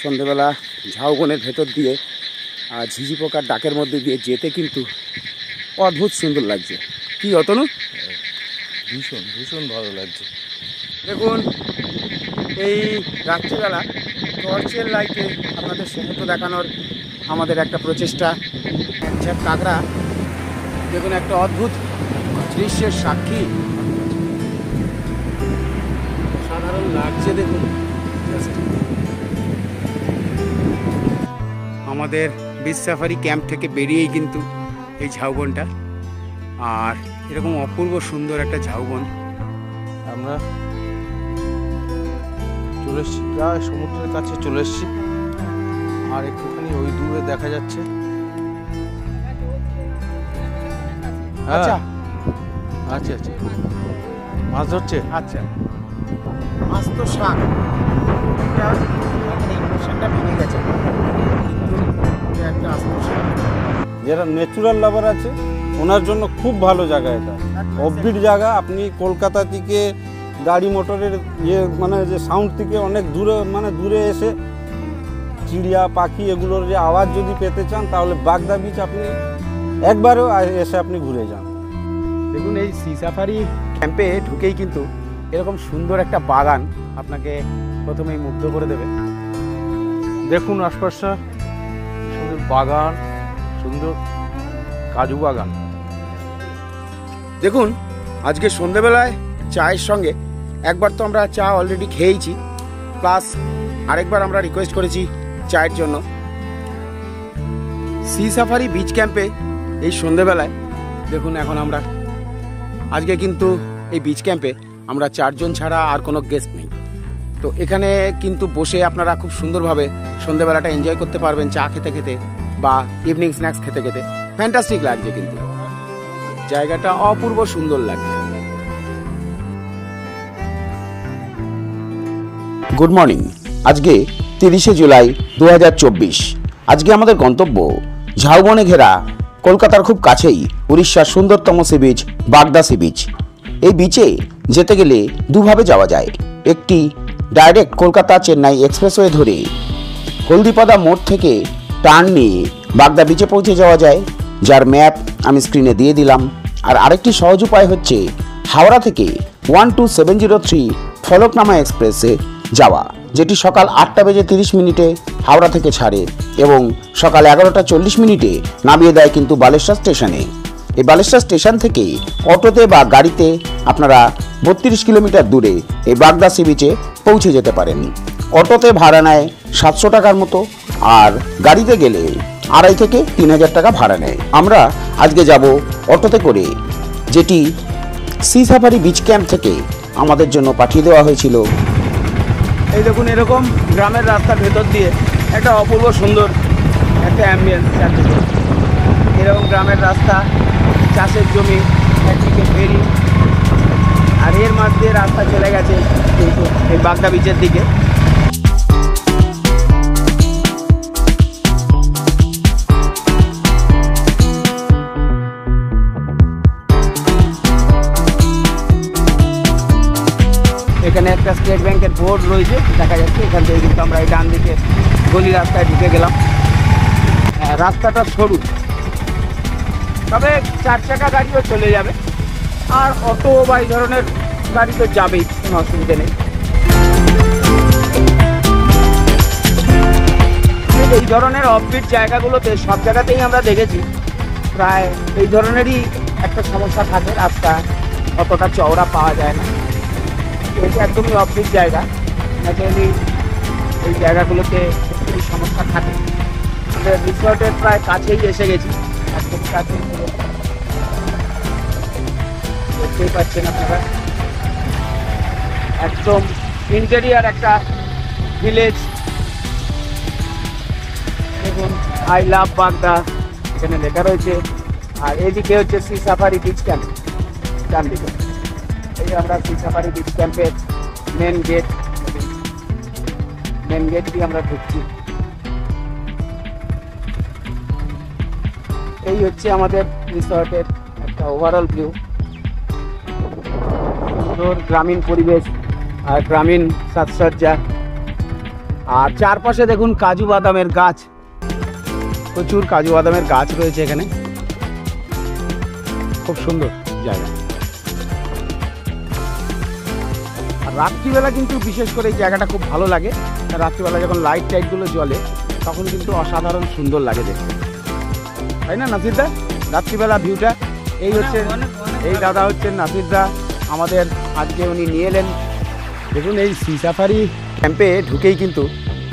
সন্ধ্যেবেলা ঝাউবনের ভেতর দিয়ে ঝিঝি পোকার ডাকের মধ্যে দিয়ে যেতে কিন্তু অদ্ভুত সুন্দর লাগছে। কি অতনু? ভীষণ ভীষণ ভালো লাগছে। দেখুন এই রাত্রিবেলা টর্চের লাইটে আপনাদের সমুদ্র দেখানোর আমাদের একটা প্রচেষ্টা। একঝাঁক কাঁকড়া দেখুন একটা অদ্ভুত দৃশ্যের সাক্ষী, সাধারণ লাগছে। দেখুন আমাদের বিচ সাফারি ক্যাম্প থেকে বেরিয়েই কিন্তু এই ঝাউবনটা, আর এরকম অপূর্ব সুন্দর একটা ঝাউবন। আমরা চলে এসেছি, প্রায় সমুদ্রের কাছে চলে এসেছি। আর একটুখানি ওই দূরে দেখা যাচ্ছে আচ্ছা আচ্ছা আচ্ছা মাছ ধরছে। আচ্ছা মাছ তো শাক, ইমোশনটা ভেঙে গেছে, কিন্তু একটা আস্ত শাক। যারা ন্যাচুরাল লাভার আছে ওনার জন্য খুব ভালো জায়গা এটা, অফবিট জায়গা। আপনি কলকাতা থেকে গাড়ি মোটরের মানে যে সাউন্ড থেকে অনেক দূরে দূরে এসে চিড়িয়া পাখি এগুলোর যে আওয়াজ যদি পেতে চান তাহলে বাগদা বিচ আপনি একবারও এসে আপনি ঘুরে যান। দেখুন এই সি সাফারি ক্যাম্পে ঢুকেই কিন্তু এরকম সুন্দর একটা বাগান আপনাকে প্রথমেই মুগ্ধ করে দেবে। দেখুন আশপাশটা সুন্দর বাগান, সুন্দর কাজু বাগান। দেখুন আজকে সন্ধ্যেবেলায় চায়ের সঙ্গে একবার তো আমরা চা অলরেডি খেয়েছি, প্লাস আরেকবার আমরা রিকোয়েস্ট করেছি চায়ের জন্য। সি সাফারি বিচ ক্যাম্পে এই সন্ধ্যেবেলায় দেখুন এখন আমরা আজকে কিন্তু এই বিচ ক্যাম্পে আমরা 4 জন ছাড়া আর কোনো গেস্ট নেই। তো এখানে কিন্তু বসে আপনারা খুব সুন্দরভাবে সন্ধ্যেবেলাটা এনজয় করতে পারবেন, চা খেতে খেতে বা ইভিনিং স্ন্যাক্স খেতে খেতে। ফ্যান্টাস্টিক লাগছে, কিন্তু জায়গাটা অপূর্ব সুন্দর লাগছে। Good morning. আজকে 30শে জুলাই 2024। আজকে আমাদের গন্তব্য ঝাউবনে ঘেরা কলকাতার খুব কাছেই উড়িষ্যার সুন্দরতম সি বিচ বাগদা সি বিচ। এই বিচে যেতে গেলে দুভাবে যাওয়া যায়। একটি ডাইরেক্ট কলকাতা চেন্নাই এক্সপ্রেসওয়ে ধরে হলদিপাদা মোড় থেকে টার্ন নিয়ে বাগদা বিচে পৌঁছে যাওয়া যায়, যার ম্যাপ আমি স্ক্রিনে দিয়ে দিলাম। আর আরেকটি সহজ উপায় হচ্ছে হাওড়া থেকে 12703 ফলকনামা এক্সপ্রেসে যাওয়া, যেটি সকাল 8:30 হাওড়া থেকে ছাড়ে এবং সকাল 11:40 নামিয়ে দেয় কিন্তু বালেশ্বর স্টেশনে। এই বালেশ্বর স্টেশন থেকে অটোতে বা গাড়িতে আপনারা 32 কিলোমিটার দূরে এই বাগদা সি বিচে পৌঁছে যেতে পারেন। অটোতে ভাড়া নেয় 700 টাকার মতো, আর গাড়িতে গেলে 2,500 থেকে 3,000 টাকা ভাড়া নেয়। আমরা আজকে যাব অটোতে করে, যেটি সি সাফারি বিচ ক্যাম্প থেকে আমাদের জন্য পাঠিয়ে দেওয়া হয়েছিল। এই দেখুন এরকম গ্রামের রাস্তার ভেতর দিয়ে একটা অপূর্ব সুন্দর একটা অ্যাম্বিয়েন্স চারদিকে। এরকম গ্রামের রাস্তা, চাষের জমি, একদিকে ফেরি, আর এর মাঝ দিয়ে রাস্তা চলে গেছে কিন্তু এই বাগদা বিচের দিকে। এখানে একটা স্টেট ব্যাংকের বোর্ড রয়েছে দেখা যাচ্ছে, এখান থেকে কিন্তু আমরা এই ডান দিকে গলি রাস্তায় ঢুকে গেলাম। রাস্তাটা সরু, তবে 4 চাকা গাড়িও চলে যাবে, আর অটো বা এই ধরনের গাড়ি তো যাবেই, কোনো অসুবিধা নেই। এই ধরনের অফবিট জায়গাগুলোতে সব জায়গাতেই আমরা দেখেছি প্রায় এই ধরনেরই একটা সমস্যা থাকে, রাস্তা অতটা চওড়া পাওয়া যায় না। এটা একদমই অফবিট জায়গা, ন্যাচারালি এই জায়গাগুলোতে এই সমস্যা থাকে। আমাদের রিসর্টের প্রায় কাছেই এসে গেছি, একদম কাছে দেখতেই পাচ্ছেন আপনারা, একদম ইন্টেরিয়ার একটা ভিলেজ। দেখুন আই লাভ বাগদা এখানে লেখা রয়েছে, আর এদিকে হচ্ছে সি সাফারি বিচ ক্যাম্প ডান দিকে। এই আমরা সি সাফারি বিচ ক্যাম্পের মেন গেট দিয়ে আমরা ঢুকছি। এই হচ্ছে আমাদের রিসর্টের একটা ওভারঅল ভিউ। সুন্দর গ্রামীণ পরিবেশ আর গ্রামীণ সাজসজ্জা, আর চারপাশে দেখুন কাজু বাদামের গাছ, প্রচুর কাজু বাদামের গাছ রয়েছে এখানে, খুব সুন্দর জায়গা। আর রাত্রিবেলা কিন্তু বিশেষ করে এই জায়গাটা খুব ভালো লাগে। রাত্রিবেলা যখন লাইট টাইটগুলো জ্বলে তখন কিন্তু অসাধারণ সুন্দর লাগে দেখতে, তাই না নাসিরদা? রাত্রিবেলা ভিউটা এই হচ্ছে, এই দাদা হচ্ছেন নাসিরদা আমাদের, আজকে উনি নিয়ে এলেন। দেখুন এই সি সাফারি ক্যাম্পে ঢুকেই কিন্তু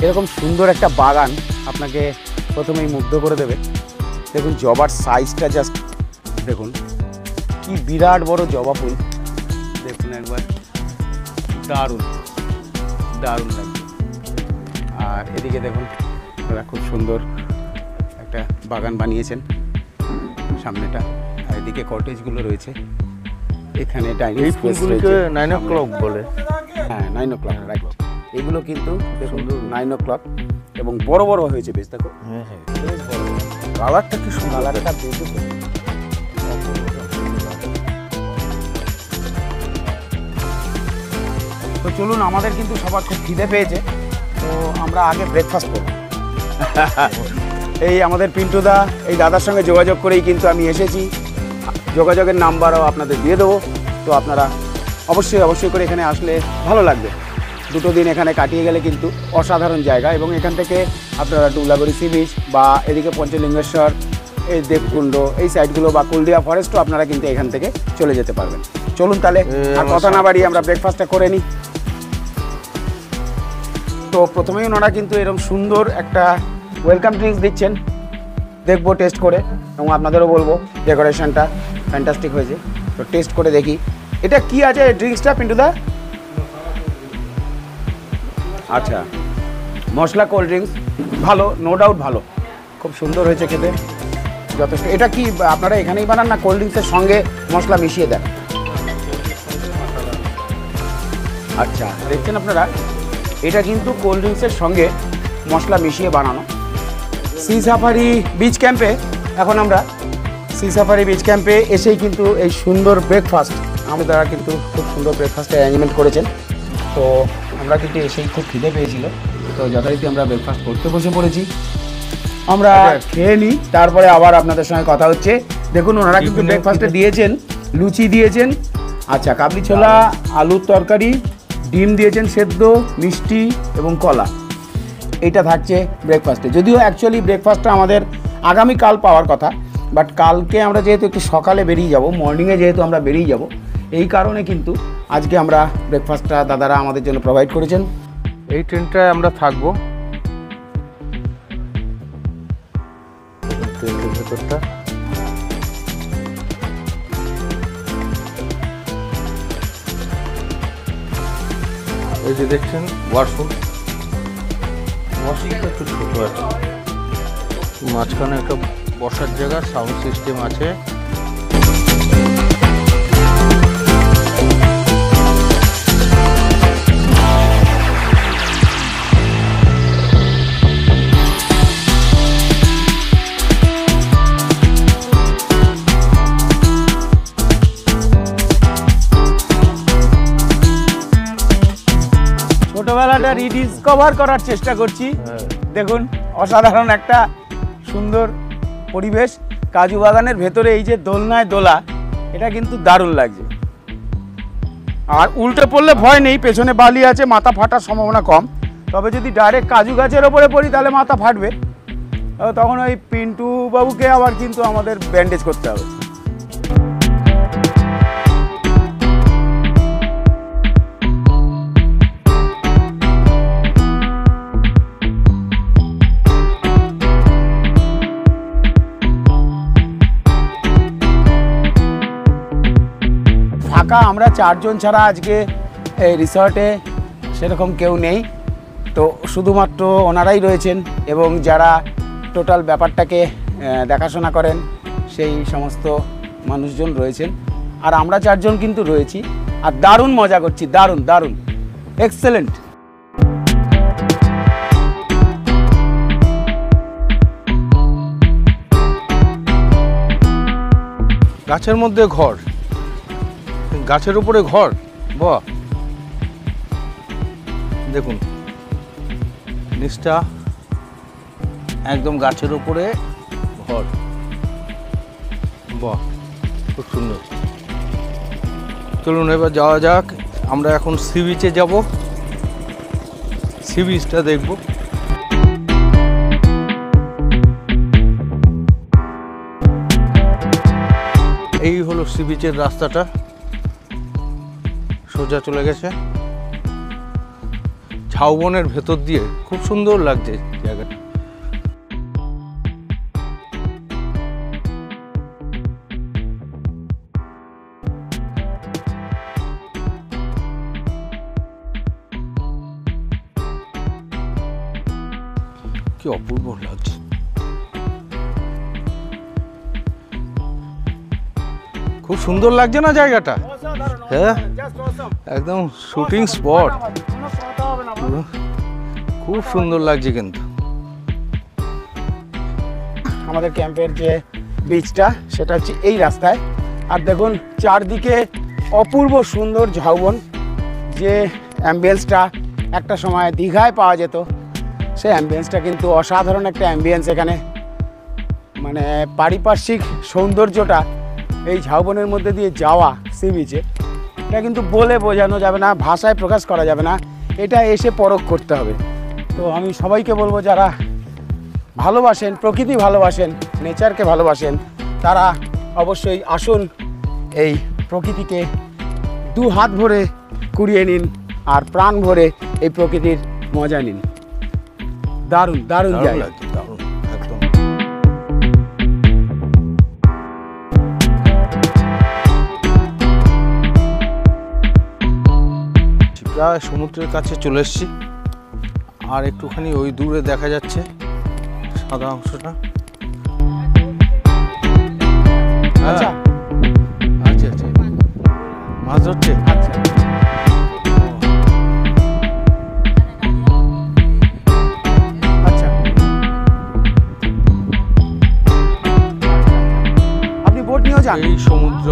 এরকম সুন্দর একটা বাগান আপনাকে প্রথমেই মুগ্ধ করে দেবে। দেখুন জবার সাইজটা জাস্ট দেখুন, কি বিরাট বড় জবা ফুল, দেখুন একবার, দারুণ দারুণ লাগছে। আর এদিকে দেখুন দাদা খুব সুন্দর একটা বাগান বানিয়েছেন সামনেটা, আর এদিকে কটেজগুলো রয়েছে, এখানে ডাইনিং স্পেস রয়েছে। 9 o'clock বলে, হ্যাঁ 9 o'clock রাইট। এগুলো কিন্তু দেখুন 9 o'clock এবং বড় বড় হয়েছে বেশ, দেখো হ্যাঁ হ্যাঁ, বেশ বড় বড়। কালারটা কি সুন্দর, কালারটা beautiful। তো চলুন, আমাদের কিন্তু সবার খুব খিদে পেয়েছে, তো আমরা আগে ব্রেকফাস্ট করব। এই আমাদের পিন্টুদা এই দাদার সঙ্গে যোগাযোগ করেই কিন্তু আমি এসেছি, যোগাযোগের নাম্বারও আপনাদের দিয়ে দেবো। তো আপনারা অবশ্যই করে এখানে আসলে ভালো লাগবে। দুটো দিন এখানে কাটিয়ে গেলে কিন্তু অসাধারণ জায়গা, এবং এখান থেকে আপনারা ডুবলাগড়ি সি বিচ বা এদিকে পঞ্চলিঙ্গেশ্বর, এই দেবকুণ্ড, এই সাইডগুলো বা কুলদিয়া ফরেস্টও আপনারা কিন্তু এখান থেকে চলে যেতে পারবেন। চলুন তাহলে আর কথা না বাড়িয়ে আমরা ব্রেকফাস্টটা করে নিই। তো প্রথমেই ওনারা কিন্তু এরকম সুন্দর একটা ওয়েলকাম ড্রিঙ্কস দিচ্ছেন, দেখবো টেস্ট করে, এবং আপনাদেরও বলবো ডেকোরেশনটা ফ্যান্টাস্টিক হয়েছে। তো টেস্ট করে দেখি এটা কি আছে ড্রিঙ্কসটা পিন্টুদা। আচ্ছা, মশলা কোল্ড ড্রিঙ্কস, ভালো, নো ডাউট ভালো, খুব সুন্দর হয়েছে খেতে, যথেষ্ট। এটা কি আপনারা এখানেই বানান না কোল্ড ড্রিঙ্কসের সঙ্গে মশলা মিশিয়ে দেন? আচ্ছা, দেখছেন আপনারা, এটা কিন্তু কোল্ড ড্রিঙ্কসের সঙ্গে মশলা মিশিয়ে বানানো। সি সাফারি বিচ ক্যাম্পে এখন আমরা সি সাফারি বিচ ক্যাম্পে এসেই কিন্তু এই সুন্দর ব্রেকফাস্ট, আমাদের কিন্তু খুব সুন্দর ব্রেকফাস্টের অ্যারেঞ্জমেন্ট করেছেন। তো আমরা কিন্তু এসেই খুব খিদে পেয়েছিল, তো যথারীতি আমরা ব্রেকফাস্ট করতে বসে পড়েছি। আমরা খেয়ে নিই, তারপরে আবার আপনাদের সঙ্গে কথা হচ্ছে। দেখুন ওনারা কিন্তু ব্রেকফাস্টে দিয়েছেন, লুচি দিয়েছেন, আচ্ছা কাবলি ছোলা, আলুর তরকারি, ডিম দিয়েছেন সেদ্ধ, মিষ্টি এবং কলা, এইটা থাকছে ব্রেকফাস্টে। যদিও অ্যাকচুয়ালি ব্রেকফাস্টটা আমাদের আগামীকাল পাওয়ার কথা, বাট কালকে আমরা যেহেতু একটু সকালে বেরিয়ে যাব, মর্নিংয়ে যেহেতু আমরা বেরিয়ে যাব, এই কারণে কিন্তু আজকে আমরা ব্রেকফাস্টটা দাদারা আমাদের জন্য প্রোভাইড করেছেন। এই ট্রেনটায় আমরা থাকবো। ট্রেনের ভেতরটা এই যে দেখছেন ওয়াশরুম, ওয়াশরুমটা একটু ছোটো আছে, মাঝখানে একটা বসার জায়গা, সাউন্ড সিস্টেম আছে। ছোটবেলাটা রিডিসকভার করার চেষ্টা করছি। দেখুন অসাধারণ একটা সুন্দর পরিবেশ, কাজু বাগানের ভেতরে এই যে দোলনায় দোলা, এটা কিন্তু দারুণ লাগছে। আর উল্টে পড়লে ভয় নেই, পেছনে বালি আছে, মাথা ফাটার সম্ভাবনা কম। তবে যদি ডাইরেক্ট কাজু গাছের ওপরে পড়ি তাহলে মাথা ফাটবে, তখন ওই পিন্টু বাবুকে আবার কিন্তু আমাদের ব্যান্ডেজ করতে হবে। আমরা 4 জন ছাড়া আজকে এই রিসর্টে সেরকম কেউ নেই, তো শুধুমাত্র ওনারাই রয়েছেন, এবং যারা টোটাল ব্যাপারটাকে দেখাশোনা করেন সেই সমস্ত মানুষজন রয়েছেন। আর আমরা 4 জন কিন্তু রয়েছি, আর দারুণ মজা করছি, দারুণ দারুণ, এক্সেলেন্ট। গাছের মধ্যে ঘর, গাছের উপরে ঘর, বাহ দেখুন নিচটা একদম গাছের ওপরে ঘর। বাহ, খুব সুন্দর। চলুন এবার যাওয়া যাক। আমরা এখন সি বিচে যাব, সি বিচটা দেখব। এই হলো সি বিচের রাস্তাটা, সোজা চলে গেছে ঝাউবনের ভেতর দিয়ে। খুব সুন্দর লাগছে জায়গাটা। কি অপূর্ব লাগছে। খুব সুন্দর লাগছে না জায়গাটা? হ্যাঁ, একদম শুটিং স্পট। খুব সুন্দর লাগছে কিন্তু। আমাদের ক্যাম্পের যে বিচটা সেটা হচ্ছে এই রাস্তায়। আর দেখুন চারদিকে অপূর্ব সুন্দর ঝাউবন। যে অ্যাম্বিয়েন্সটা একটা সময় দীঘায় পাওয়া যেত, সেই অ্যাম্বিয়েন্সটা কিন্তু অসাধারণ একটা অ্যাম্বিয়েন্স এখানে। মানে পারিপার্শ্বিক সৌন্দর্যটা এই ঝাউবনের মধ্যে দিয়ে যাওয়া সি বিচে, এটা কিন্তু বলে বোঝানো যাবে না, ভাষায় প্রকাশ করা যাবে না, এটা এসে পরখ করতে হবে। তো আমি সবাইকে বলবো যারা ভালোবাসেন, প্রকৃতি ভালোবাসেন, নেচারকে ভালোবাসেন, তারা অবশ্যই আসুন, এই প্রকৃতিকে দু হাত ভরে কুড়িয়ে নিন আর প্রাণ ভরে এই প্রকৃতির মজা নিন। দারুণ দারুণ দারুণ জায়গা। লাগছে, দারুণ একদম। প্রায় সমুদ্রের কাছে চলে এসেছি। আর একটুখানি ওই দূরে দেখা যাচ্ছে সাদা অংশটা। আচ্ছা আচ্ছা আচ্ছা, মাছ ধরছে। আচ্ছা, আচ্ছা, আপনি বোট নিয়েও যান? এই সমুদ্র।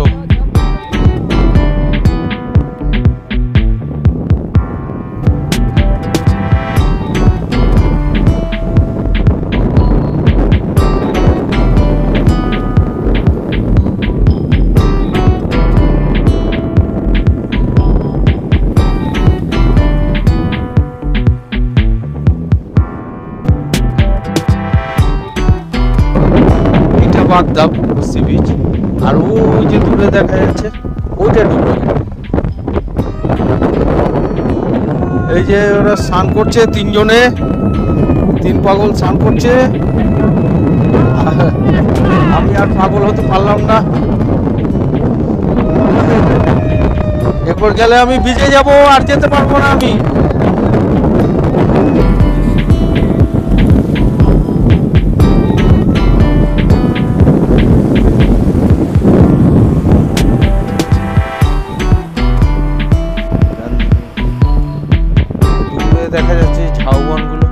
বাগদা সি বিচ। আর ওই যে দূরে দেখা যাচ্ছে ওইটা ডুবে। এই যে ওরা স্নান করছে তিনজনে, তিন পাগল স্নান করছে। আমি আর পাগল হতে পারলাম না। এরপর গেলে আমি ভিজে যাব, আর যেতে পারবো না আমি। দেখা যাচ্ছে ঝাউবনগুলো।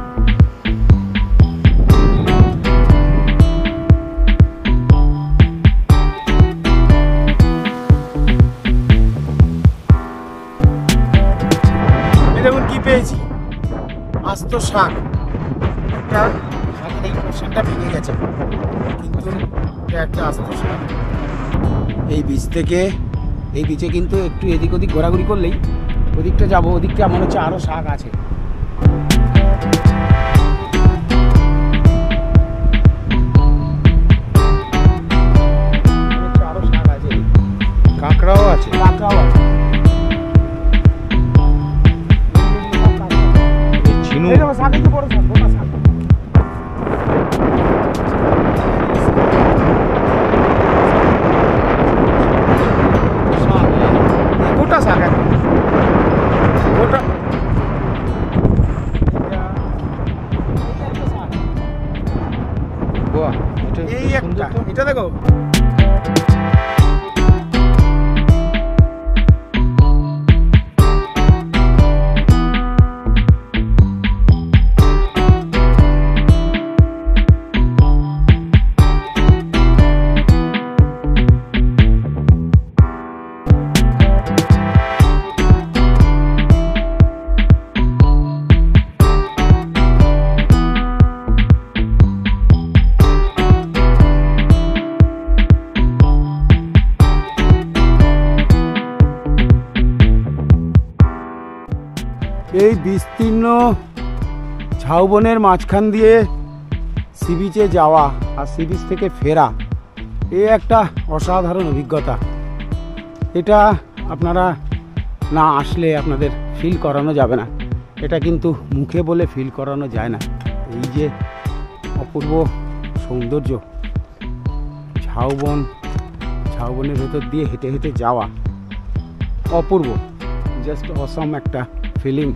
দেখুন কি পেয়েছি, আস্ত শাক। একটা শাকের এই পোর্শনটা ভেঙে গেছে, কিন্তু এটা একটা আস্ত শাক। এই বীজ থেকে, এই বীজে কিন্তু একটু এদিক ওদিক ঘোরাঘুরি করলেই ওদিকটা যাবো, ওদিকটা মনে হচ্ছে আরও শাক আছে। আরও শাক আছে, কাঁকড়াও আছে। কাঁকড়াও আছে। ঝিনুক। এই দেখো শাক, এই যে বড় শাক, গোটা শাক। গোটা শাক একদম গোটা। বাহ, এটা এই একটা, এটা দেখো। বিস্তীর্ণ ঝাউবনের মাঝখান দিয়ে সি বিচে যাওয়া আর সি বিচ থেকে ফেরা, এ একটা অসাধারণ অভিজ্ঞতা। এটা আপনারা না আসলে আপনাদের ফিল করানো যাবে না। এটা কিন্তু মুখে বলে ফিল করানো যায় না। এই যে অপূর্ব সৌন্দর্য, ঝাউবনের ভেতর দিয়ে হেঁটে হেঁটে যাওয়া, অপূর্ব, জাস্ট অসম একটা ফিলিং।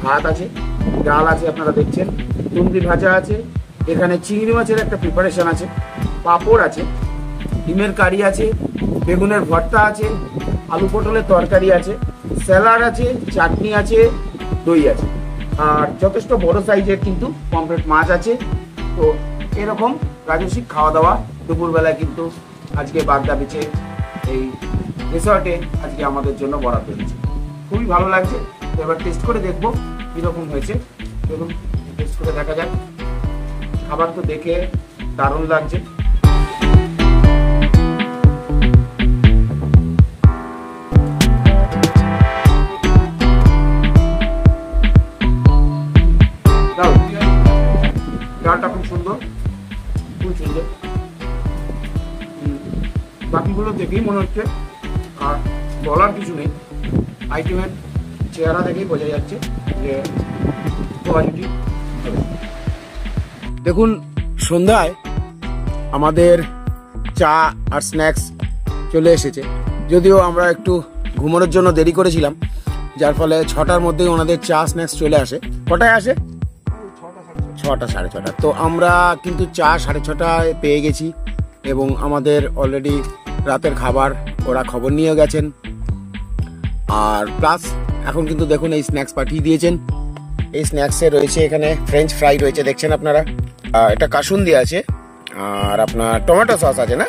ভাত আছে, ডাল আছে, আপনারা দেখছেন, তন্দুরি ভাজা আছে, এখানে চিংড়ি মাছের একটা প্রিপারেশন আছে, পাঁপড় আছে, ডিমের কারি আছে, বেগুনের ভর্তা আছে, আলু পটলের তরকারি আছে, স্যালাড আছে, চাটনি আছে, দই আছে, আর যথেষ্ট বড় সাইজের কিন্তু পমফ্রেট মাছ আছে। তো এরকম রাজস্বিক খাওয়া দাওয়া দুপুরবেলায় কিন্তু আজকে বাগদা বিচে এই রিসর্টে আজকে আমাদের জন্য বরাদ্দ হয়েছে। খুবই ভালো লাগছে। তো এবার টেস্ট করে দেখবো কীরকম হয়েছে। দেখুন, টেস্ট করে দেখা যাক। খাবার তো দেখে দারুণ লাগছে। ডালটা খুব সুন্দর, খুব সুন্দর। বাকিগুলো দেখেই মনে হচ্ছে, আর বলার কিছু নেই, আইটেমের চেহারা দেখেই বোঝা যাচ্ছে যে কোয়ালিটি। দেখুন, সন্ধ্যায় আমাদের চা আর স্ন্যাক্স চলে এসেছে। যদিও আমরা একটু ঘুমানোর জন্য দেরি করেছিলাম, যার ফলে 6টার মধ্যেই ওনাদের চা স্ন্যাক্স চলে আসে। কটায় আসে? 6টা, 6:30। তো আমরা কিন্তু চা 6:30টায় পেয়ে গেছি এবং আমাদের অলরেডি রাতের খাবার ওরা খবর নিয়ে গেছেন। আর প্লাস এখন কিন্তু দেখুন এই স্ন্যাক্স পাঠিয়ে দিয়েছেন। এই স্ন্যাক্সে রয়েছে এখানে ফ্রেঞ্চ ফ্রাই রয়েছে, দেখছেন আপনারা, এটা কাসুন্দি আছে, আর আপনার টমেটো সস আছে, না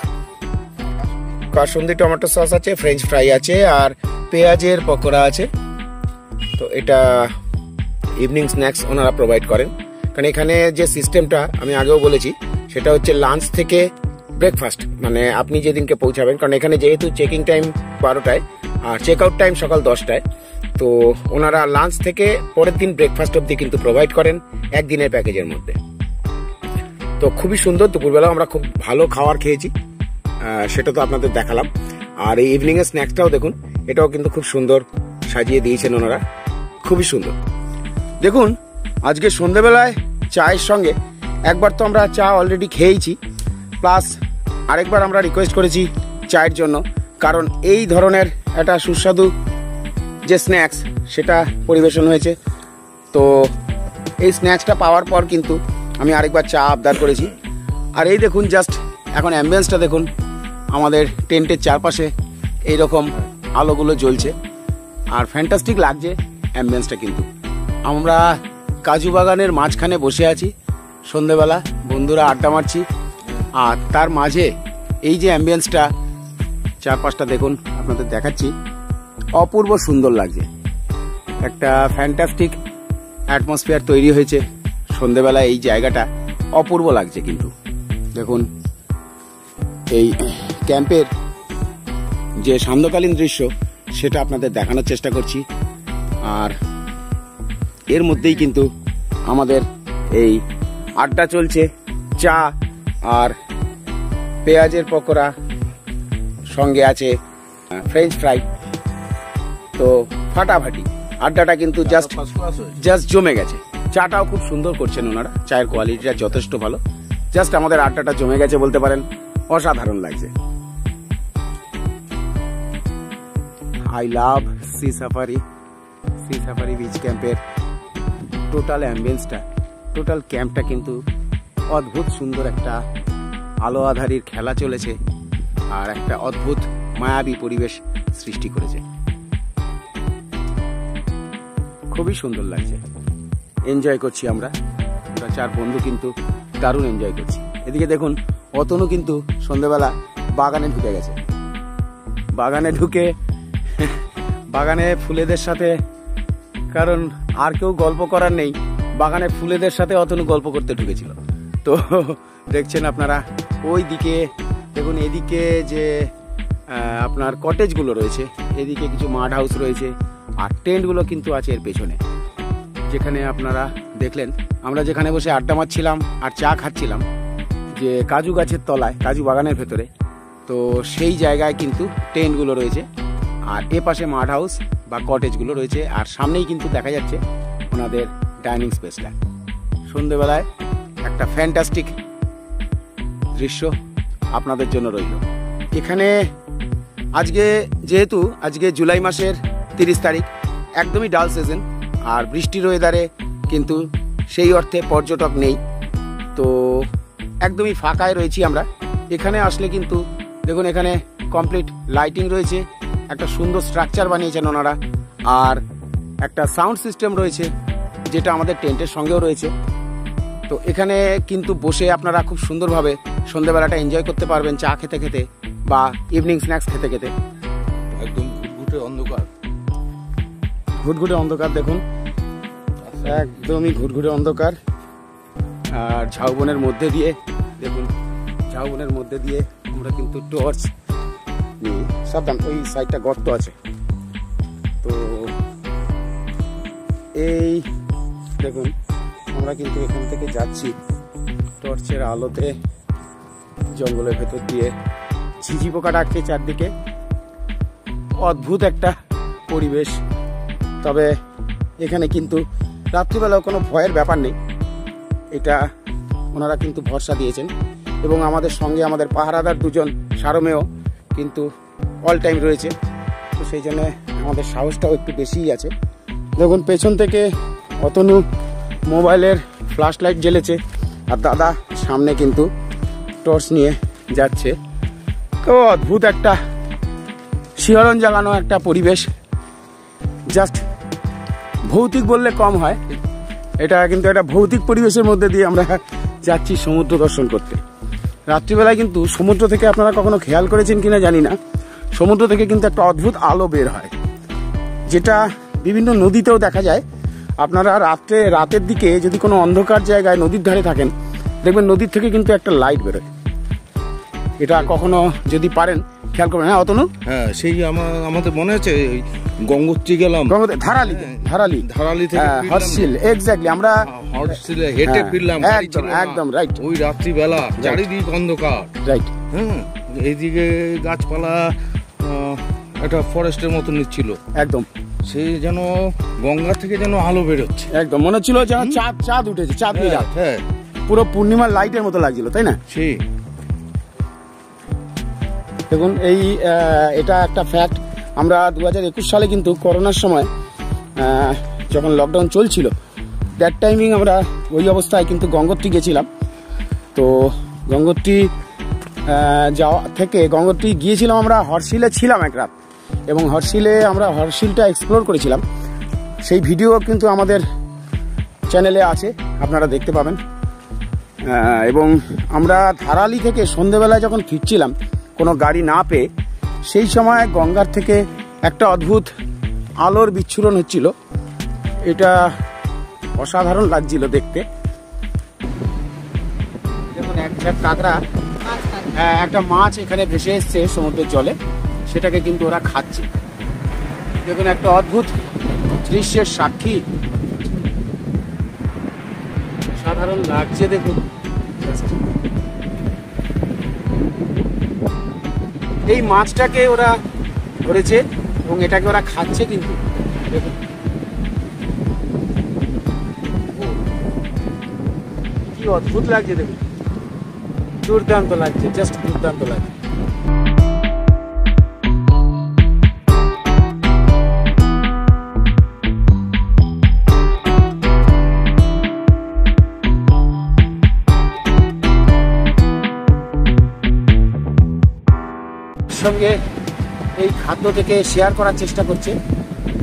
কাসুন্দি টমেটো সস আছে, ফ্রেঞ্চ ফ্রাই আছে, আর পেঁয়াজের পকোড়া আছে। তো এটা ইভিনিং স্ন্যাক্স ওনারা প্রোভাইড করেন। কারণ এখানে যে সিস্টেমটা আমি আগেও বলেছি, সেটা হচ্ছে লাঞ্চ থেকে ব্রেকফাস্ট, মানে আপনি যেদিনকে পৌঁছাবেন, কারণ এখানে যেহেতু চেকিং টাইম 12টায় আর চেক আউট টাইম সকাল 10টায়, তো ওনারা লাঞ্চ থেকে পরের দিন ব্রেকফাস্ট অবধি কিন্তু প্রোভাইড করেন একদিনের প্যাকেজের মধ্যে। তো খুবই সুন্দর। দুপুরবেলা আমরা খুব ভালো খাবার খেয়েছি, সেটা তো আপনাদের দেখালাম। আর এই ইভিনিংয়ের স্ন্যাক্সটাও দেখুন, এটাও কিন্তু খুব সুন্দর সাজিয়ে দিয়েছেন ওনারা, খুবই সুন্দর। দেখুন, আজকে সন্ধ্যেবেলায় চায়ের সঙ্গে একবার তো আমরা চা অলরেডি খেয়েছি, প্লাস আরেকবার আমরা রিকোয়েস্ট করেছি চায়ের জন্য, কারণ এই ধরনের একটা সুস্বাদু যে স্ন্যাক্স সেটা পরিবেশন হয়েছে। তো এই স্ন্যাক্সটা পাওয়ার পর কিন্তু আমি আরেকবার চা আবদার করেছি। আর এই দেখুন, জাস্ট এখন অ্যাম্বিয়েন্সটা দেখুন, আমাদের টেন্টের চারপাশে এইরকম আলোগুলো জ্বলছে, আর ফ্যান্টাস্টিক লাগছে অ্যাম্বিয়েন্সটা। কিন্তু আমরা কাজু বাগানের মাঝখানে বসে আছি, সন্ধেবেলা বন্ধুরা আড্ডা মারছি, আর তার মাঝে এই যে অ্যাম্বিয়েন্সটা, চারপাশটা দেখুন, আপনাদের দেখাচ্ছি, অপূর্ব সুন্দর লাগছে। একটা ফ্যান্টাস্টিক অ্যাটমসফিয়ার তৈরি হয়েছে সন্ধেবেলা। এই জায়গাটা অপূর্ব লাগছে। কিন্তু দেখুন, এই ক্যাম্পের যে সান্ধ্যকালীন দৃশ্য সেটা আপনাদের দেখানোর চেষ্টা করছি। আর এর মধ্যেই কিন্তু আমাদের এই আড্ডা চলছে, চা আর পেঁয়াজের পকোড়া, সঙ্গে আছে ফ্রেঞ্চ ফ্রাই। তো ফাটাফাটি আড্ডাটা কিন্তু জাস্ট জমে গেছে। চাটাও খুব সুন্দর করছেন ওনারা, চায়ের কোয়ালিটিটা যথেষ্ট ভালো। জাস্ট আমাদের আড্ডাটা জমে গেছে বলতে পারেন, অসাধারণ লাগছে। I love sea safari beach ক্যাম্পের টোটাল অ্যাম্বিয়েন্সটা, টোটাল ক্যাম্পটা কিন্তু অদ্ভুত সুন্দর। একটা আলো আধারির খেলা চলেছে, আর একটা অদ্ভুত মায়াবী পরিবেশ সৃষ্টি করেছে। খুবই সুন্দর লাগছে, এনজয় করছি আমরা 4 বন্ধু, কিন্তু দারুণ এনজয় করছি। এদিকে দেখুন, অতনু কিন্তু সন্ধ্যেবেলা বাগানে ঢুকে গেছে। বাগানে ফুলেদের সাথে, কারণ আর কেউ গল্প করার নেই, বাগানে ফুলেদের সাথে অতনু গল্প করতে ঢুকেছিল। তো দেখছেন আপনারা, ওই দিকে দেখুন, এদিকে যে আপনার কটেজগুলো রয়েছে, এদিকে কিছু মাড হাউস রয়েছে, আর টেন্টগুলো কিন্তু আছে এর পেছনে, যেখানে আপনারা দেখলেন আমরা যেখানে বসে আড্ডা মারছিলাম আর চা খাচ্ছিলাম, যে কাজু গাছের তলায়, কাজু বাগানের ভেতরে, তো সেই জায়গায় কিন্তু টেন্টগুলো রয়েছে। আর এ পাশে মাড হাউস বা কটেজগুলো রয়েছে, আর সামনেই কিন্তু দেখা যাচ্ছে ওনাদের ডাইনিং স্পেসটা। সন্ধেবেলায় একটা ফ্যান্টাস্টিক দৃশ্য আপনাদের জন্য রইল। এখানে আজকে যেহেতু আজকে জুলাই মাসের 30 তারিখ, একদমই ডাল সিজন, আর বৃষ্টির ওয়েদারে কিন্তু সেই অর্থে পর্যটক নেই, তো একদমই ফাঁকায় রয়েছি আমরা। এখানে আসলে কিন্তু দেখুন এখানে কমপ্লিট লাইটিং রয়েছে, একটা সুন্দর স্ট্রাকচার বানিয়েছেন ওনারা, আর একটা সাউন্ড সিস্টেম রয়েছে যেটা আমাদের টেন্টের সঙ্গেও রয়েছে। তো এখানে কিন্তু বসে আপনারা খুব সুন্দরভাবে সন্ধ্যেবেলাটা এনজয় করতে পারবেন, চা খেতে খেতে বা ইভিনিং স্ন্যাক্স খেতে খেতে। একদম ঘুটঘুটে অন্ধকার, ঘুটঘুটে অন্ধকার, দেখুন একদমই ঘুটঘুটে অন্ধকার। আর ঝাউবনের মধ্যে দিয়ে দেখুন, ঝাউবনের মধ্যে দিয়ে আমরা কিন্তু টর্চ নিয়ে, সাবধান ওই সাইডটা গর্ত আছে, তো এই দেখুন আমরা কিন্তু এখান থেকে যাচ্ছি টর্চের আলোতে জঙ্গলের ভেতর দিয়ে। ঝিঝি পোকা ডাকছে চারদিকে, অদ্ভুত একটা পরিবেশ। তবে এখানে কিন্তু রাত্রিবেলাও কোনো ভয়ের ব্যাপার নেই, এটা ওনারা কিন্তু ভরসা দিয়েছেন। এবং আমাদের সঙ্গে আমাদের পাহারাদার দুজন সারমেয় কিন্তু অল টাইম রয়েছে, তো সেই জন্য আমাদের সাহসটাও একটু বেশিই আছে। দেখুন পেছন থেকে অতনু মোবাইলের ফ্ল্যাশ লাইট জ্বেলেছে, আর দাদা সামনে কিন্তু টর্চ নিয়ে যাচ্ছে। তো অদ্ভুত একটা শিহরণ জাগানো একটা পরিবেশ, জাস্ট ভৌতিক বললে কম হয়, এটা কিন্তু একটা ভৌতিক পরিবেশের মধ্যে দিয়ে আমরা যাচ্ছি সমুদ্র দর্শন করতে। রাত্রিবেলায় কিন্তু সমুদ্র থেকে আপনারা কখনো খেয়াল করেছেন কিনা জানি না, সমুদ্র থেকে কিন্তু একটা অদ্ভুত আলো বের হয়, যেটা বিভিন্ন নদীতেও দেখা যায়। আপনারা রাতের দিকে যদি কোনো অন্ধকার জায়গায় নদীর ধারে থাকেন, দেখবেন নদীর থেকে কিন্তু একটা লাইট বেরোয়। এটা কখনো যদি পারেন খেয়াল করবেন। হ্যাঁ অতনু? হ্যাঁ, সেই আমাদের মনে আছে গঙ্গোত্রী গেলাম, ধারালি থেকে হর্ষিল, এক্স্যাক্টলি আমরা হর্ষিলে হেঁটে ফিরলাম, একদম রাইট। ওই রাত্রিবেলা চারিদিক অন্ধকার, রাইট। হ্যাঁ, এইদিকে গাছপালা একটা ফরেস্টের মতো নিচ্ছিল একদম, সেই যেন গঙ্গা থেকে যেন আলো বেরোচ্ছে, একদম মনে হচ্ছিল যেন চাঁদ উঠেছে, চাঁদ রাত, হ্যাঁ পুরো পূর্ণিমার লাইটের মতো লাগছিল, তাই না? সেই দেখুন এটা একটা ফ্যাক্ট। আমরা 2021 সালে কিন্তু করোনার সময় যখন লকডাউন চলছিল, দ্যাট টাইমিং আমরা ওই অবস্থায় কিন্তু গঙ্গোত্রী গেছিলাম। তো গঙ্গোত্রী যাওয়া থেকে গঙ্গোত্রী গিয়েছিলাম, আমরা হর্ষিলে ছিলাম এক রাত, এবং আমরা হর্ষিলটা এক্সপ্লোর করেছিলাম। সেই ভিডিও কিন্তু আমাদের চ্যানেলে আছে, আপনারা দেখতে পাবেন। এবং আমরা ধারালি থেকে সন্ধেবেলায় যখন ফিরছিলাম কোনো গাড়ি না পেয়ে, সেই সময় গঙ্গার থেকে একটা অদ্ভুত আলোর বিচ্ছুরণ হচ্ছিল, এটা অসাধারণ লাগছিল দেখতে। দেখুন এক ঝাঁক কাঁকড়া, একটা মাছ এখানে ভেসে এসছে সমুদ্রের জলে, সেটাকে কিন্তু ওরা খাচ্ছে। দেখুন একটা অদ্ভুত দৃশ্যের সাক্ষী, সাধারণ লাগছে। দেখুন এই মাছটাকে ওরা ধরেছে এবং এটাকে ওরা খাচ্ছে, কিন্তু দেখুন কি অদ্ভুত লাগছে। দেখুন দুর্দান্ত লাগছে, জাস্ট দুর্দান্ত লাগছে। সঙ্গে এই খাদ্য থেকে শেয়ার করার চেষ্টা করছে,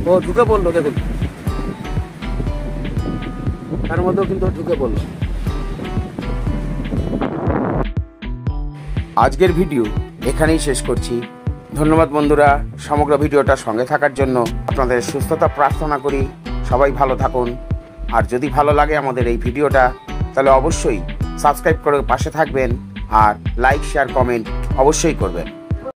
ও ঢুকে পড়লো। দেখুন তার মধ্যেও কিন্তু ঢুকে পড়লো। আজকের ভিডিও এখানেই শেষ করছি। ধন্যবাদ বন্ধুরা সমগ্র ভিডিওটা সঙ্গে থাকার জন্য। আপনাদের সুস্থতা প্রার্থনা করি, সবাই ভালো থাকুন। আর যদি ভালো লাগে আমাদের এই ভিডিওটা, তাহলে অবশ্যই সাবস্ক্রাইব করে পাশে থাকবেন, আর লাইক শেয়ার কমেন্ট অবশ্যই করবেন।